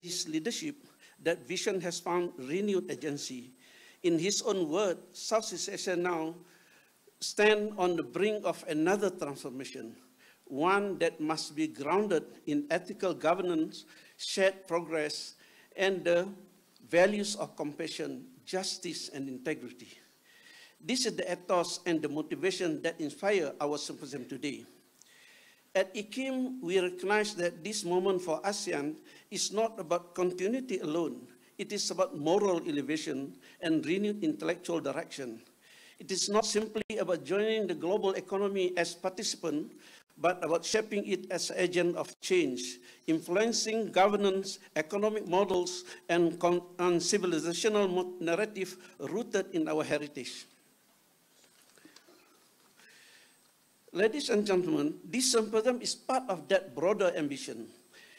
his leadership, that vision has found renewed agency. In his own words, Southeast Asia now stands on the brink of another transformation, one that must be grounded in ethical governance, shared progress, and the values of compassion, justice, and integrity. This is the ethos and the motivation that inspire our symposium today. At IKIM, we recognize that this moment for ASEAN is not about continuity alone. It is about moral elevation and renewed intellectual direction. It is not simply about joining the global economy as participant, but about shaping it as an agent of change, influencing governance, economic models, and civilizational narrative rooted in our heritage. Ladies and gentlemen, this symposium is part of that broader ambition.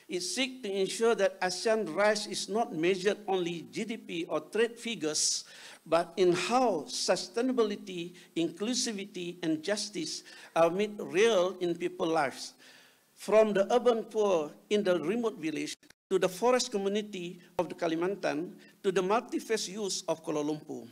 It seeks to ensure that ASEAN rise is not measured only GDP or trade figures, but in how sustainability, inclusivity, and justice are made real in people's lives. From the urban poor in the remote village, to the forest community of the Kalimantan, to the multi-faith youth of Kuala Lumpur.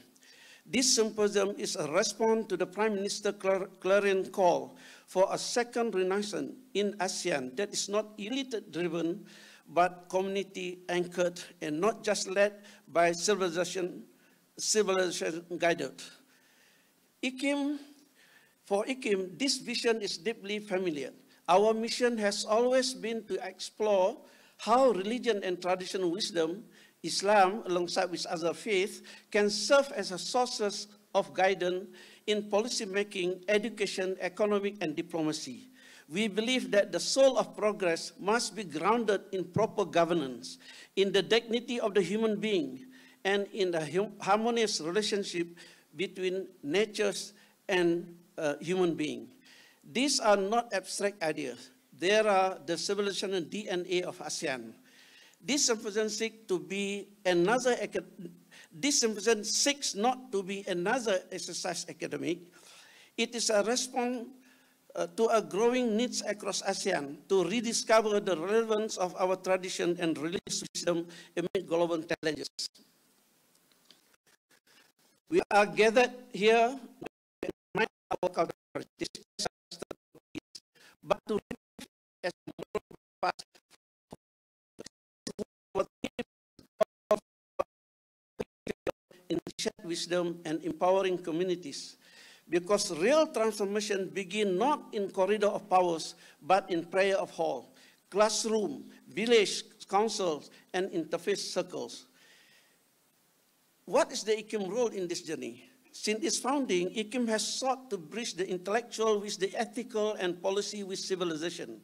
This symposium is a response to the Prime Minister's clarion call for a second renaissance in ASEAN that is not elite-driven, but community-anchored and not just led by civilization guided. For IKIM, this vision is deeply familiar. Our mission has always been to explore how religion and traditional wisdom, Islam, alongside with other faiths, can serve as a sources of guidance in policy making, education, economic, and diplomacy. We believe that the soul of progress must be grounded in proper governance, in the dignity of the human being, and in the harmonious relationship between nature and human being. These are not abstract ideas. They are the civilizational DNA of ASEAN. This symposium seeks not to be another exercise academic. It is a response to a growing needs across ASEAN to rediscover the relevance of our tradition and religious wisdom amid global challenges. We are gathered here to remind our culture, but to live as a moral past in shared wisdom and empowering communities. Because real transformation begins not in corridor of powers, but in prayer of hall, classroom, village councils, and interfaith circles. What is the IKIM role in this journey? Since its founding, IKIM has sought to bridge the intellectual with the ethical and policy with civilization.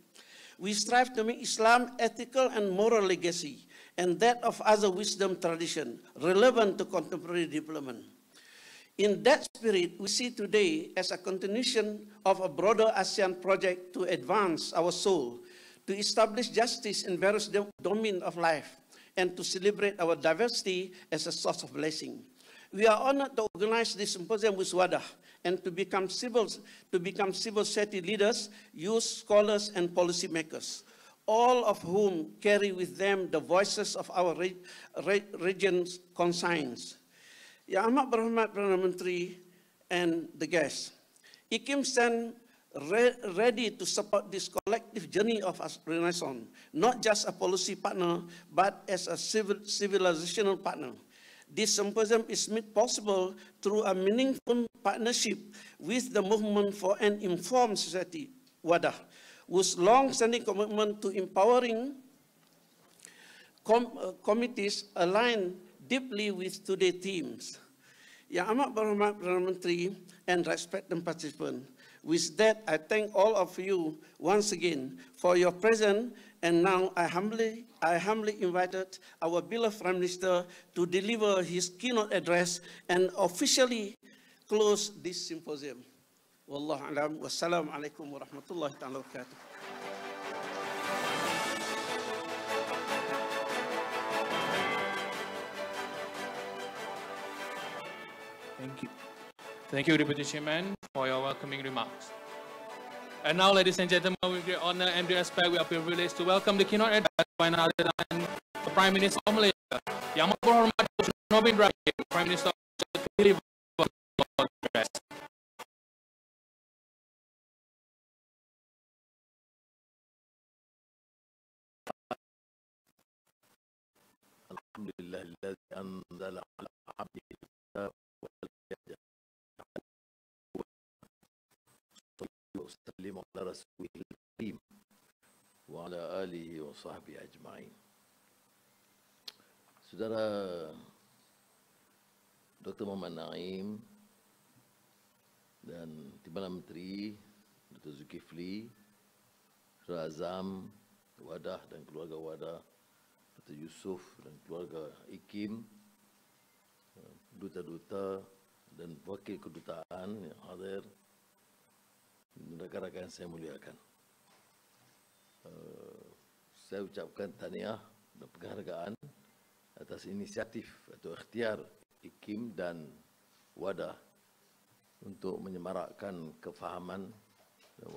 We strive to make Islam ethical and moral legacy, and that of other wisdom tradition, relevant to contemporary development. In that spirit, we see today as a continuation of a broader ASEAN project to advance our soul, to establish justice in various domains of life, and to celebrate our diversity as a source of blessing. We are honored to organize this symposium with WADA and to become civil society leaders, youth, scholars, and policymakers, all of whom carry with them the voices of our region's conscience. Yang Amat Berhormat Perdana Menteri and the guests, IKIM stands ready to support this collective journey of Renaissance, not just a policy partner, but as a civilizational partner. This symposium is made possible through a meaningful partnership with the Movement for an Informed Society, WADA, whose long-standing commitment to empowering committees align deeply with today's themes. Yang Amat Berhormat Perdana Menteri and respected participants, with that, I thank all of you once again for your presence, and now I humbly invited our beloved Prime Minister to deliver his keynote address and officially close this symposium. Wallahu a'lam, wassalamu alaikum warahmatullahi ta'ala wabarakatuh. Thank you. Thank you, Deputy Chairman, for your welcoming remarks. And now, ladies and gentlemen, with great honor and great respect, we are privileged to welcome the keynote address by none other than Prime Minister of Malaysia, Yang Berhormat Nabi Ibrahim, Prime Minister of Malaysia, to deliver the address. Alhamdulillah alladzi anzala ala 'abdihi al-kitab wa lam yaj'al lahu 'iwaja ala rasulil karim wa ala alihi wa sahbihi ajma'in. Saudara Dr. Muhammad Naim dan Perdana Menteri Dr. Zulkifli, Saudara Azam, Wadah dan keluarga Wadah, Dr. Yusuf dan keluarga Ikim, duta-duta dan wakil kedutaan yang hadir, rakan-rakan saya muliakan. Saya ucapkan tahniah dan penghargaan atas inisiatif atau ikhtiar Ikim dan Wadah untuk menyemarakkan kefahaman dan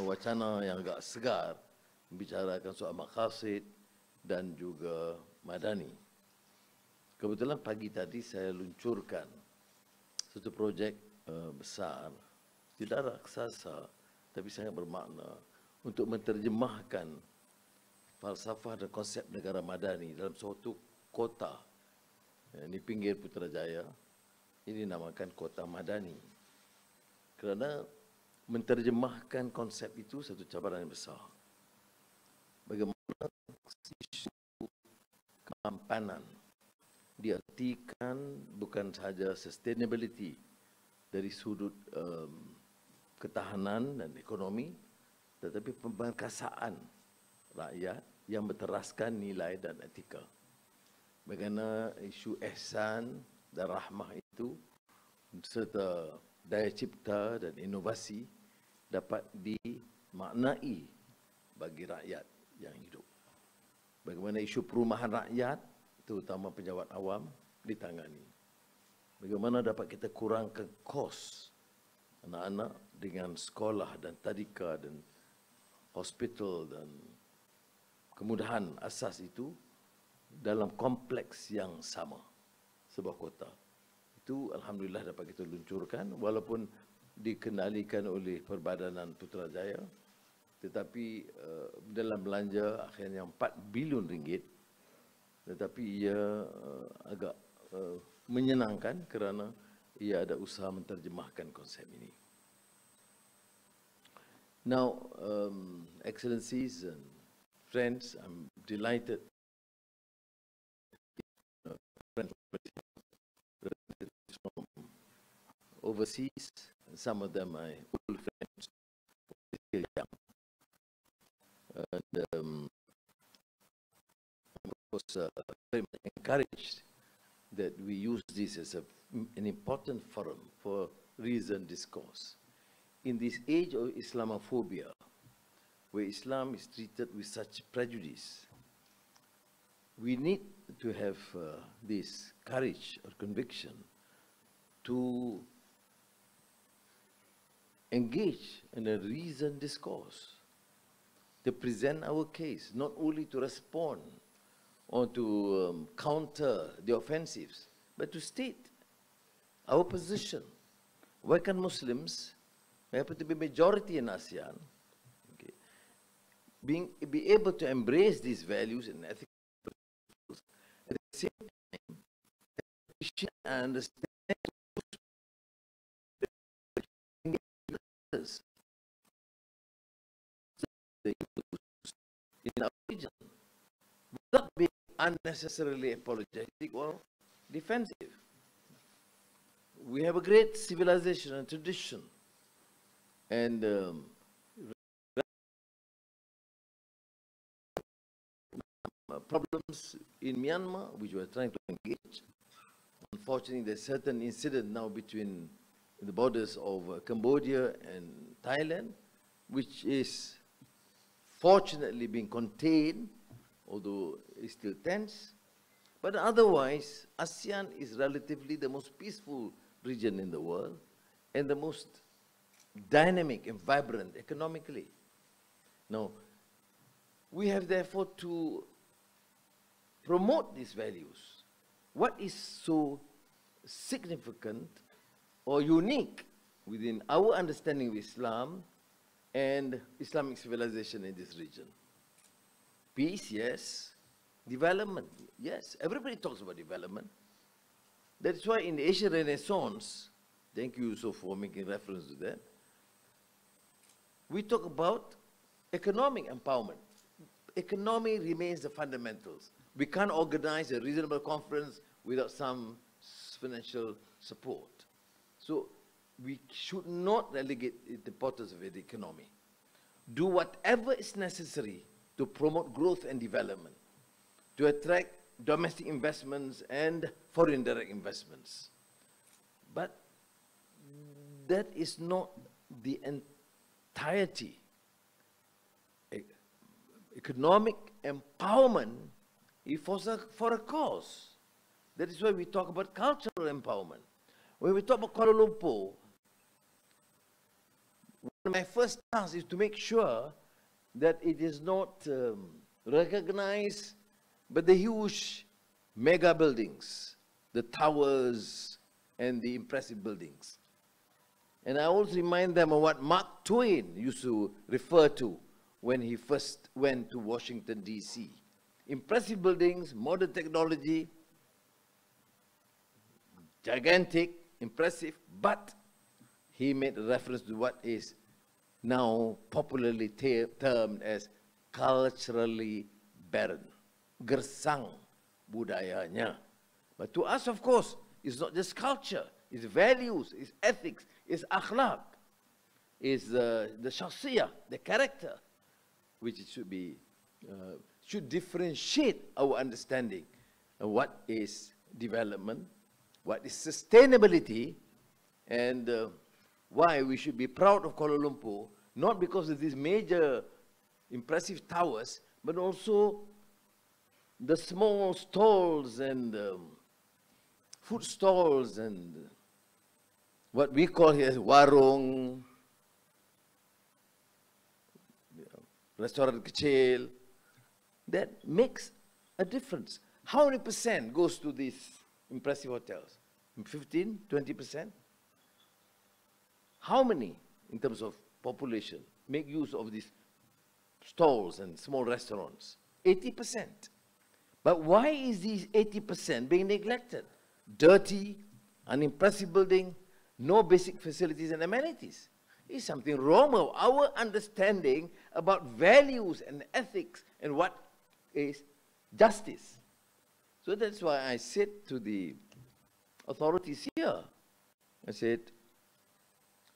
wacana yang agak segar membicarakan soal maqasid dan juga madani. Kebetulan pagi tadi saya luncurkan satu projek besar, tidak raksasa tapi sangat bermakna untuk menterjemahkan falsafah dan konsep negara madani dalam suatu kota di pinggir Putrajaya. Ini dinamakan kota madani. Kerana menterjemahkan konsep itu satu cabaran yang besar. Bagaimana isu keamanan diartikan bukan sahaja sustainability dari sudut ketahanan dan ekonomi, tetapi pemberkasaan rakyat yang berteraskan nilai dan etika. Bagaimana isu ihsan dan rahmah itu serta daya cipta dan inovasi dapat dimaknai bagi rakyat yang hidup. Bagaimana isu perumahan rakyat, terutama pejabat awam, ditangani. Bagaimana dapat kita kurangkan kos anak-anak dengan sekolah dan tadika dan hospital dan kemudahan asas itu dalam kompleks yang sama sebuah kota. Itu alhamdulillah dapat kita luncurkan walaupun dikendalikan oleh Perbadanan Putrajaya, tetapi dalam belanja akhirnya 4 bilion ringgit, tetapi ia agak menyenangkan kerana ia ada usaha menterjemahkan konsep ini. Now, Excellencies and friends, I'm delighted from overseas, and some of them are old friends, still young. And I was very much encouraged that we use this as an important forum for reasoned discourse. In this age of Islamophobia, where Islam is treated with such prejudice, we need to have this courage or conviction to engage in a reasoned discourse, to present our case, not only to respond or to counter the offensives, but to state our position. Why can Muslims, who happen to be majority in ASEAN, be able to embrace these values and ethical principles at the same time and understand in our region without being unnecessarily apologetic or defensive. We have a great civilization and tradition, and problems in Myanmar, which we are trying to engage. Unfortunately, there's certain incident now between the borders of Cambodia and Thailand, which is fortunately being contained, although it's still tense. But otherwise, ASEAN is relatively the most peaceful region in the world and the most dynamic and vibrant economically. Now, we have therefore to promote these values. What is so significant or unique within our understanding of Islam and Islamic civilization in this region? Peace, yes. Development, yes. Everybody talks about development. That's why in the Asian Renaissance, thank you, Yusuf, for making reference to that, we talk about economic empowerment. Economy remains the fundamentals. We can't organize a reasonable conference without some financial support. So we should not relegate the importance of the economy. Do whatever is necessary to promote growth and development, to attract domestic investments and foreign direct investments. But that is not the entirety. Economic empowerment is for a cause. That is why we talk about cultural empowerment. When we talk about Kuala Lumpur, one of my first tasks is to make sure that it is not recognized, but the huge mega buildings, the towers, and the impressive buildings. And I always remind them of what Mark Twain used to refer to when he first went to Washington, D.C. Impressive buildings, modern technology, gigantic, impressive, but he made reference to what is now popularly termed as culturally barren. Gersang budayanya. But to us, of course, it's not just culture, it's values, it's ethics, it's akhlaq, it's the shakhsiyah, the character, which it should be, should differentiate our understanding of what is development, what is sustainability, and why we should be proud of Kuala Lumpur, not because of these major impressive towers, but also the small stalls and food stalls and what we call here warung, restaurant kecil, that makes a difference. How many percent goes to these impressive hotels? 15, 20%? How many, in terms of population, make use of these stalls and small restaurants? 80%. But why is these 80% being neglected? Dirty, unimpressive building, no basic facilities and amenities. Is something wrong with our understanding about values and ethics and what is justice? So that's why I said to the authorities here, I said,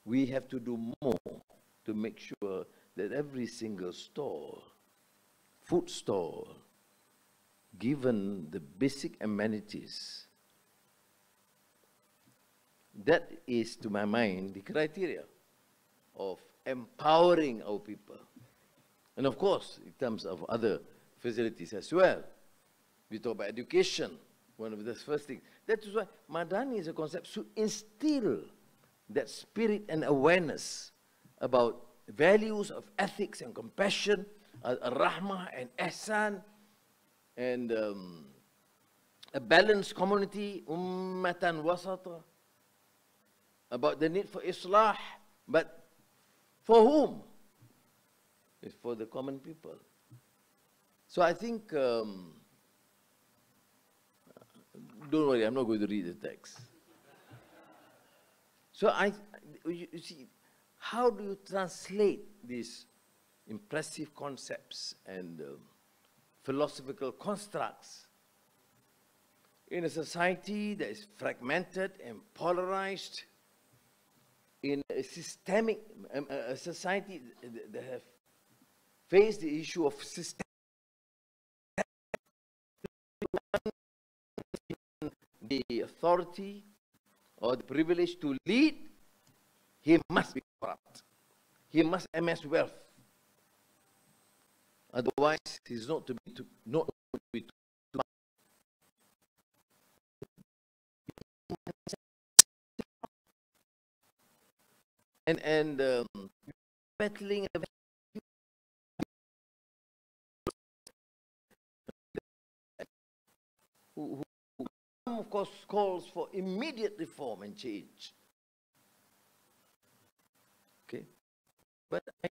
we have to do more to make sure that every single stall, food stall, given the basic amenities, that is, to my mind, the criteria of empowering our people. And of course, in terms of other facilities as well. We talk about education, one of the first things. That is why Madani as a concept should instill that spirit and awareness about values of ethics and compassion, rahmah and ihsan, and a balanced community, ummatan wasata, about the need for islah, but for whom? It's for the common people. So I think, don't worry, I'm not going to read the text. So you see, how do you translate these impressive concepts and philosophical constructs in a society that is fragmented and polarized, in a systemic, a society that have faced the issue of systemic, the authority or the privilege to lead, he must be corrupt. He must amass wealth. Otherwise, he's not to be and battling who of course calls for immediate reform and change. Okay? But I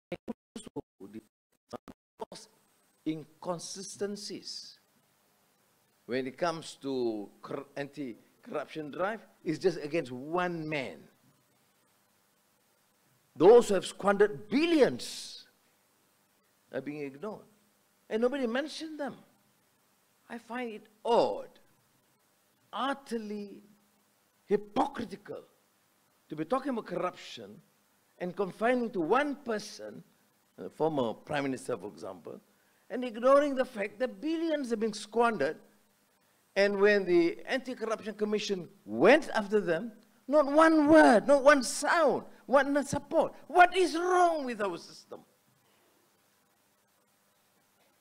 also inconsistencies when it comes to anti-corruption drive. It's just against one man. Those who have squandered billions are being ignored. And nobody mentioned them. I find it odd, utterly hypocritical to be talking about corruption and confining to one person, a former Prime Minister, for example, and ignoring the fact that billions have been squandered. And when the Anti-Corruption Commission went after them, not one word, not one sound, one support. What is wrong with our system?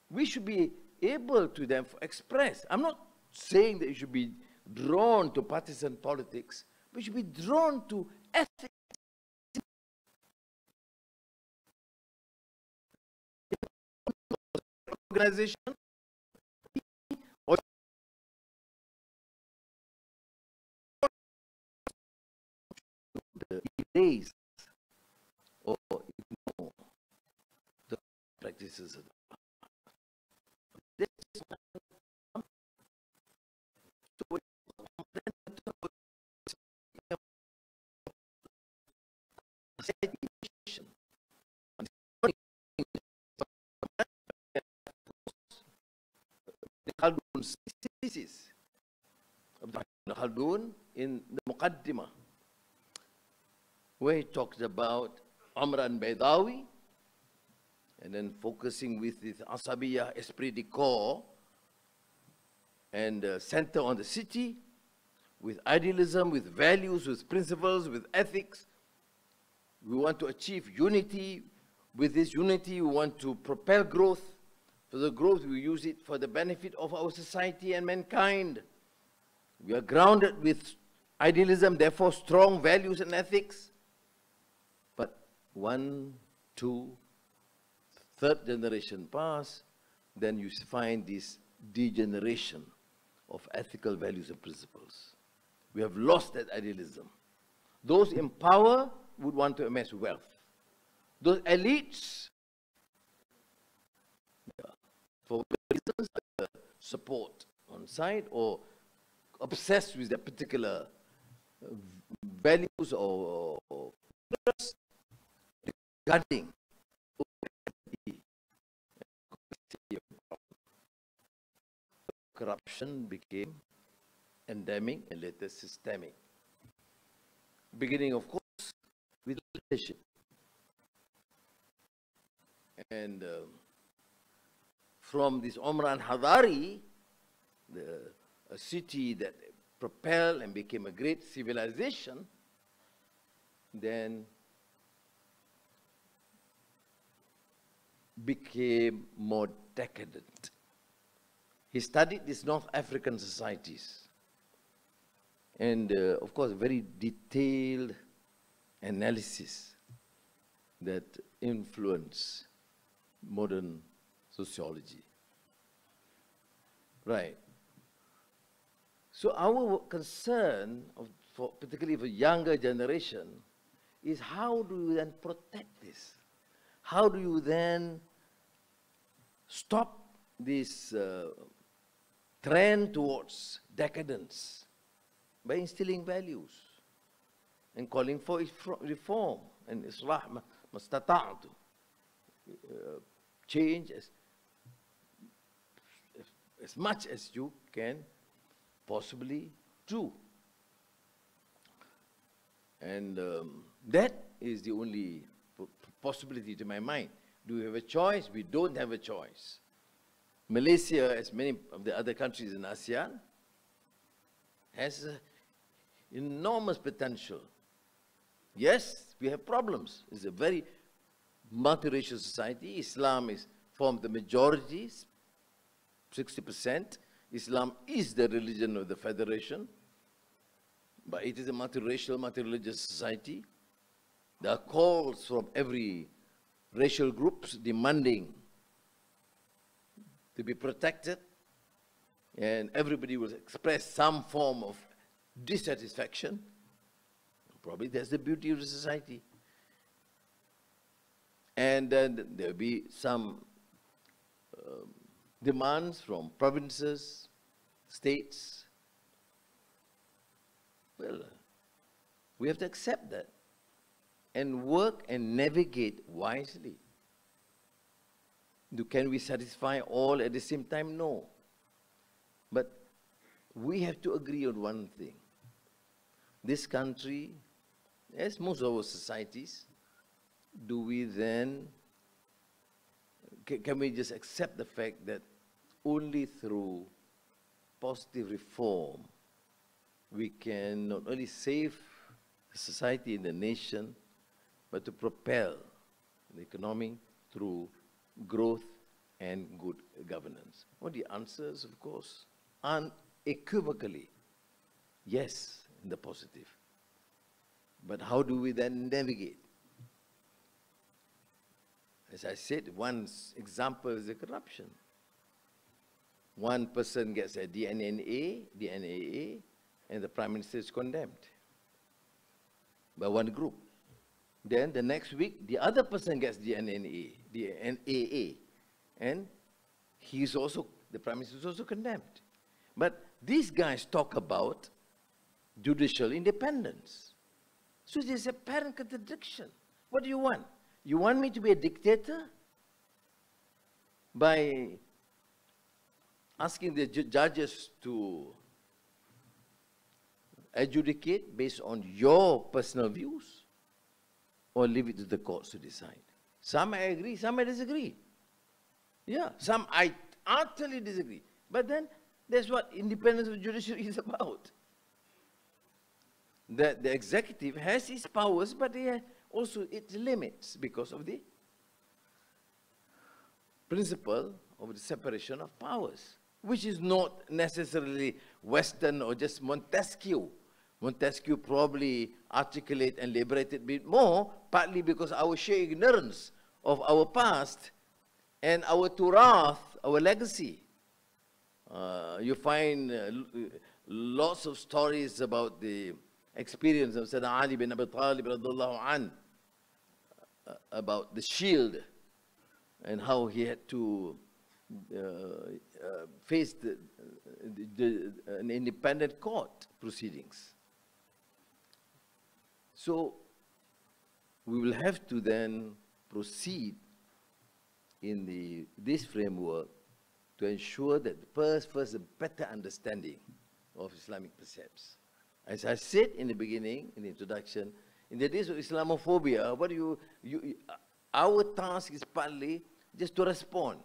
We should be able to then express. I'm not saying that you should be drawn to partisan politics, but you should be drawn to ethics. Organization or erase or ignore the practices of the thesis of Khaldun in the Muqaddimah, where he talks about Amran Baydawi, and then focusing with his Asabiyah, Esprit de Corps, and center on the city, with idealism, with values, with principles, with ethics. We want to achieve unity. With this unity, we want to propel growth. For the growth, we use it for the benefit of our society and mankind. We are grounded with idealism, therefore strong values and ethics. But 1, 2, third generation pass, then you find this degeneration of ethical values and principles. We have lost that idealism. Those in power would want to amass wealth. Those elites, for reasons like support on side or obsessed with their particular values or regarding corruption became endemic and later systemic. Beginning, of course, with leadership. And from this Omran Hadari, a city that propelled and became a great civilization, then became more decadent. He studied these North African societies and, of course, very detailed analysis that influenced modern sociology. Right. So our concern, particularly for younger generation, is how do you then protect this? How do you then stop this trend towards decadence by instilling values and calling for reform and islah mastata'tu, change as much as you can possibly do. And that is the only possibility to my mind. Do we have a choice? We don't have a choice. Malaysia, as many of the other countries in ASEAN, has enormous potential. Yes, we have problems. It's a very multiracial society. Islam forms the majority, 60%. Islam is the religion of the Federation, but it is a multiracial, multireligious society. There are calls from every racial groups demanding to be protected and everybody will express some form of dissatisfaction. Probably that's the beauty of the society. And then there'll be some demands from provinces, states. Well, we have to accept that and work and navigate wisely. Can we satisfy all at the same time? No. But we have to agree on one thing. This country, as most of our societies, do we then, can we just accept the fact that only through positive reform we can not only save the society and the nation, but to propel the economy through growth and good governance? Well, the answer is, of course, unequivocally yes, in the positive. But how do we then navigate? As I said, one example is the corruption. One person gets a DNAA, and the Prime Minister is condemned by one group. Then the next week, the other person gets DNAA, and he's also, the Prime Minister is also condemned. But these guys talk about judicial independence. So there's a apparent contradiction. What do you want? You want me to be a dictator by asking the judges to adjudicate based on your personal views, or leave it to the courts to decide? Some I agree, some I disagree. Yeah, some I utterly disagree. But then that's what independence of the judiciary is about. That the executive has its powers, but they have also its limits because of the principle of the separation of powers, which is not necessarily Western or just Montesquieu. Montesquieu probably articulated and liberated a bit more, partly because our sheer ignorance of our past and our turath, our legacy. You find lots of stories about the experience of Sayyidina Ali bin Abi Talib radhiyallahu an, about the shield and how he had to face an independent court proceedings. So we will have to then proceed in this framework to ensure that first a better understanding of Islamic precepts. As I said in the beginning, in the introduction, in the days of Islamophobia, our task is partly just to respond.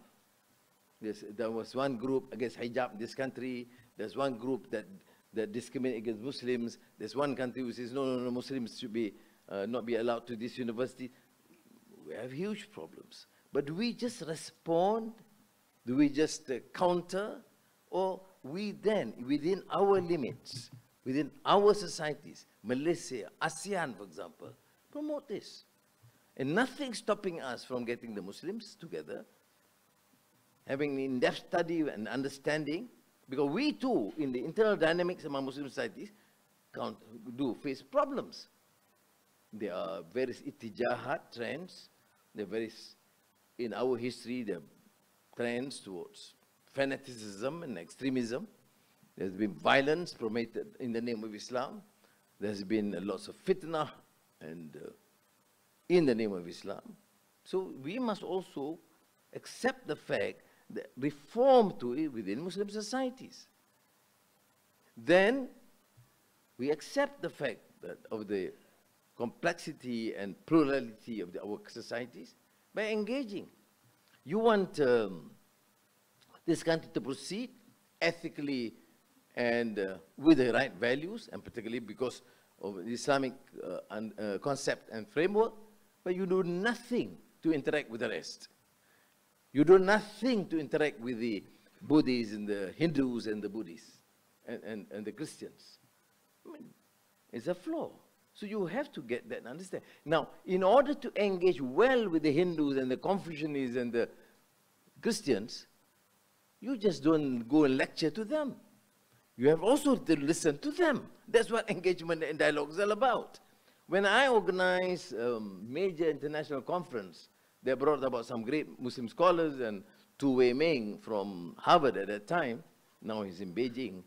There was one group against hijab in this country. There's one group that discriminates against Muslims. There's one country which says, no, Muslims should be not be allowed to this university. We have huge problems. But do we just respond? Do we just counter? Or we then, within our limits, within our societies, Malaysia, ASEAN, for example, promote this? And nothing stopping us from getting the Muslims together, having in-depth study and understanding, because we too, in the internal dynamics among Muslim societies, do face problems. There are various itijahat trends. There are various, in our history, there are trends towards fanaticism and extremism. There's been violence promoted in the name of Islam. There's been lots of fitna and in the name of Islam. So we must also accept the fact that reform to it within Muslim societies. Then we accept the fact that of the complexity and plurality of our societies by engaging. You want this country to proceed ethically and with the right values, and particularly because of the Islamic concept and framework, but you do nothing to interact with the rest. You do nothing to interact with the Buddhists and the Hindus and the Buddhists and the Christians. I mean, it's a flaw. So you have to get that and understand. Now, in order to engage well with the Hindus and the Confucianists and the Christians, You just don't go and lecture to them. You have also to listen to them. That's what engagement and dialogue is all about. When I organize a major international conference, they brought about some great Muslim scholars, and Tu Wei Ming from Harvard at that time, now he's in Beijing,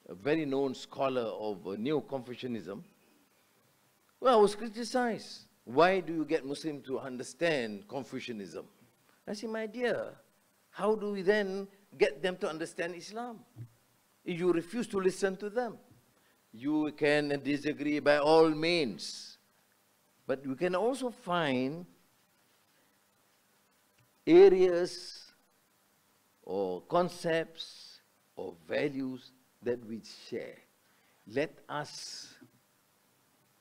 a very known scholar of Neo-Confucianism. Well, I was criticized. Why do you get Muslims to understand Confucianism? I said, my dear, how do we then get them to understand Islam? If you refuse to listen to them, you can disagree by all means. But you can also find areas or concepts or values that we share. Let us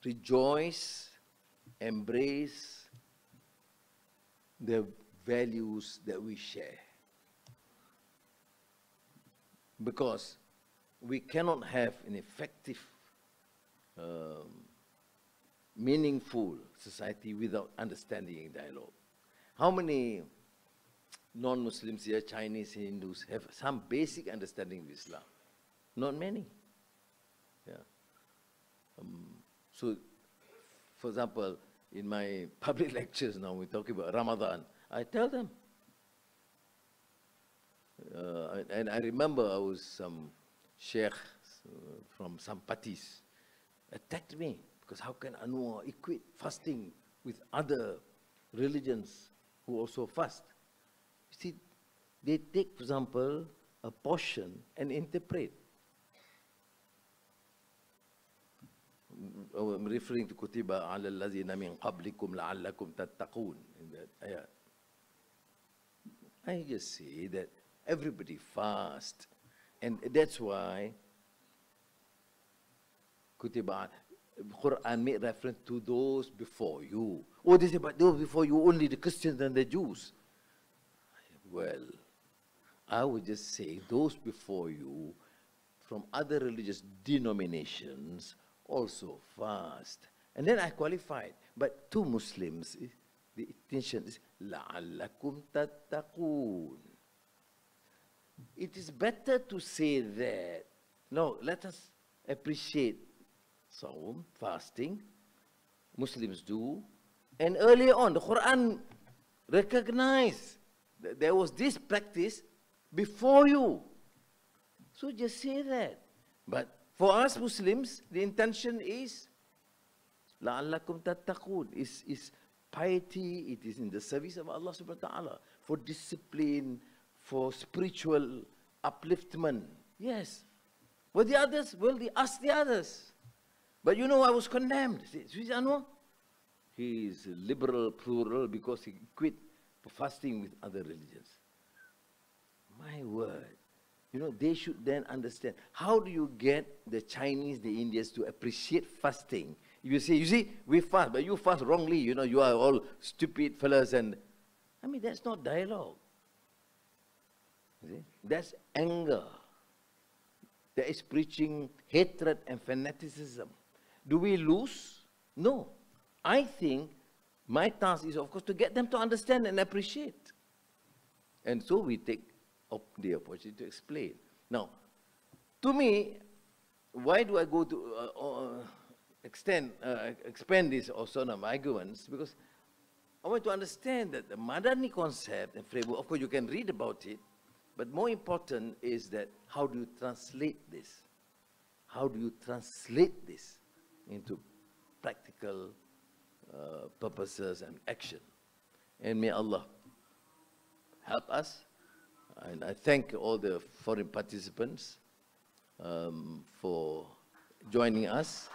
rejoice, embrace the values that we share. Because we cannot have an effective, meaningful society without understanding and dialogue. How many non-Muslims here, Chinese, Hindus, have some basic understanding of Islam? Not many. Yeah. So, for example, in my public lectures now, we talk about Ramadan, I tell them. And I remember I was some sheikh from some parties attacked me, because how can Anwar equate fasting with other religions who also fast? You see, they take, for example, a portion and interpret. I'm referring to Kutiba ala allazina min qablikum la'allakum tattaqun in that ayat. I just say that everybody fast, and that's why Kutiba Quran made reference to those before you. Oh, they say, but those before you, only the Christians and the Jews. Well, I would just say those before you from other religious denominations also fast. And then I qualified. But to Muslims, the intention is لَعَلَّكُمْ تَتَّقُونَ. It is better to say that. No, let us appreciate Sawm, fasting, Muslims do. And earlier on, the Quran recognized that there was this practice before you. So just say that. But for us Muslims, the intention is لَعَلَّكُمْ تَتَّقُونَ. Is piety, it is in the service of Allah subhanahu wa ta'ala, for discipline, for spiritual upliftment. Yes. Well, the others, well, they ask the others. But you know, I was condemned. See, Anwar? He is liberal, plural, because he quit fasting with other religions. My word. You know, they should then understand. How do you get the Chinese, the Indians to appreciate fasting? If you say, you see, we fast, but you fast wrongly. You know, you are all stupid fellas. And I mean, that's not dialogue. You see? That's anger. That is preaching hatred and fanaticism. Do we lose? No. I think my task is, of course, to get them to understand and appreciate. And so we take the opportunity to explain. Now, to me, why do I go to expand this or sort of arguments? Because I want to understand that the Madani concept and framework, of course, you can read about it, but more important is that how do you translate this? How do you translate this into practical purposes and action? And may Allah help us. And I thank all the foreign participants for joining us.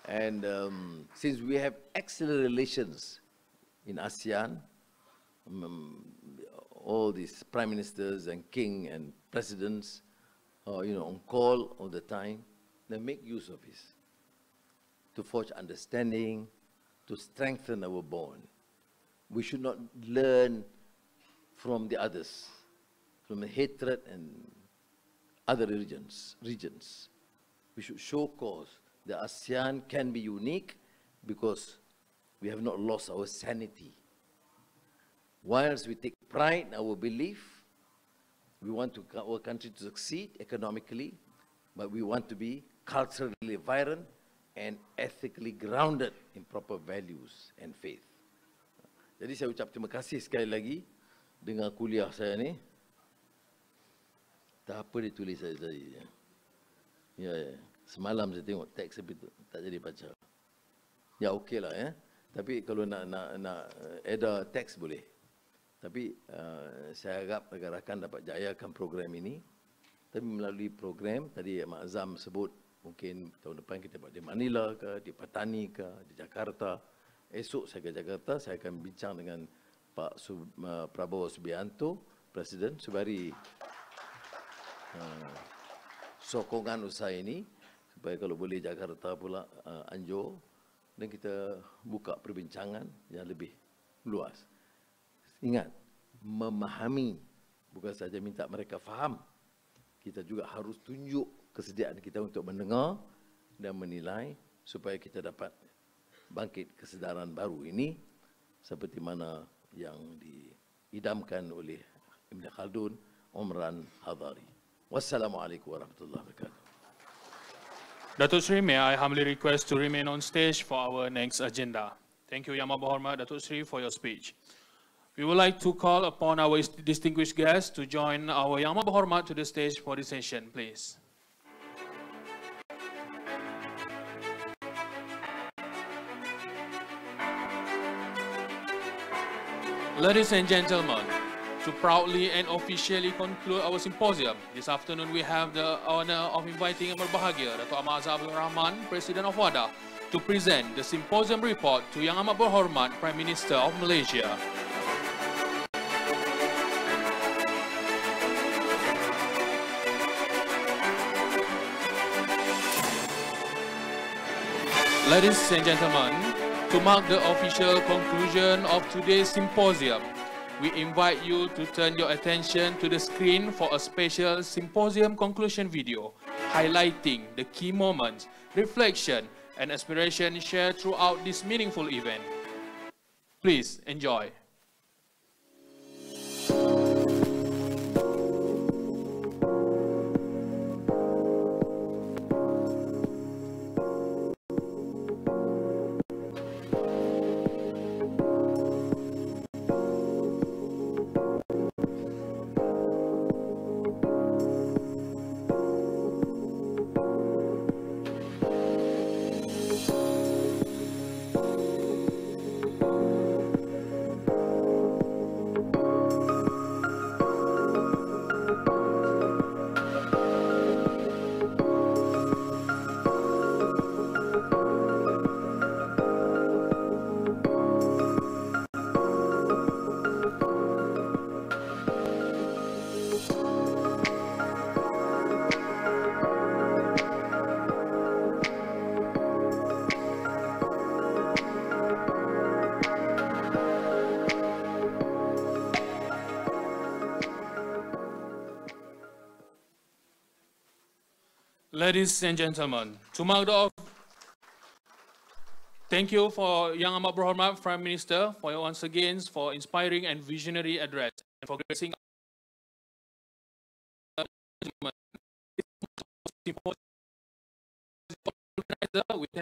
And since we have excellent relations in ASEAN, all these prime ministers and king and presidents are, you know, on call all the time, they make use of this to forge understanding, to strengthen our bond. We should not learn from the others, from the hatred and other regions. We should show cause. The ASEAN can be unique because we have not lost our sanity. Whilst we take pride, our belief. We want our country to succeed economically, but we want to be culturally vibrant and ethically grounded in proper values and faith. Jadi saya ucap terima kasih sekali lagi dengan kuliah saya ni. Tak apa dia tulis saya tadi. Ya, semalam saya tengok teks tapi tak jadi baca. Ya okey lah ya. Tapi kalau nak ada teks boleh. Tapi saya harap rakan-rakan dapat jayakan program ini. Tapi melalui program tadi Mak Azam sebut mungkin tahun depan kita buat di Manila ke, di Patani ke, di Jakarta. Esok saya ke Jakarta, saya akan bincang dengan Pak Prabowo Subianto, Presiden, sebari sokongan usaha ini supaya kalau boleh Jakarta pula anjur dan kita buka perbincangan yang lebih luas. Ingat, memahami bukan saja minta mereka faham, kita juga harus tunjuk kesediaan kita untuk mendengar dan menilai supaya kita dapat bangkit kesedaran baru ini seperti mana yang diidamkan oleh Ibn Khaldun, Umran Hadari. Wassalamualaikum warahmatullahi wabarakatuh. Datuk Seri, may I humbly request to remain on stage for our next agenda. Thank you, Yang Amat Berhormat Datuk Seri, for your speech. We would like to call upon our distinguished guests to join our Yang Amat Berhormat to the stage for this session, please. Ladies and gentlemen, to proudly and officially conclude our symposium, this afternoon we have the honor of inviting Yang Berbahagia Datuk Ahmad Abdul Rahman, President of WADA, to present the symposium report to Yang Amat Berhormat Prime Minister of Malaysia. Ladies and gentlemen, to mark the official conclusion of today's symposium, we invite you to turn your attention to the screen for a special symposium conclusion video highlighting the key moments, reflection, and aspiration shared throughout this meaningful event. Please enjoy. Ladies and gentlemen, to mark the off, thank you for Yang Amat Berhormat Prime Minister for once again for inspiring and visionary address and for gracing with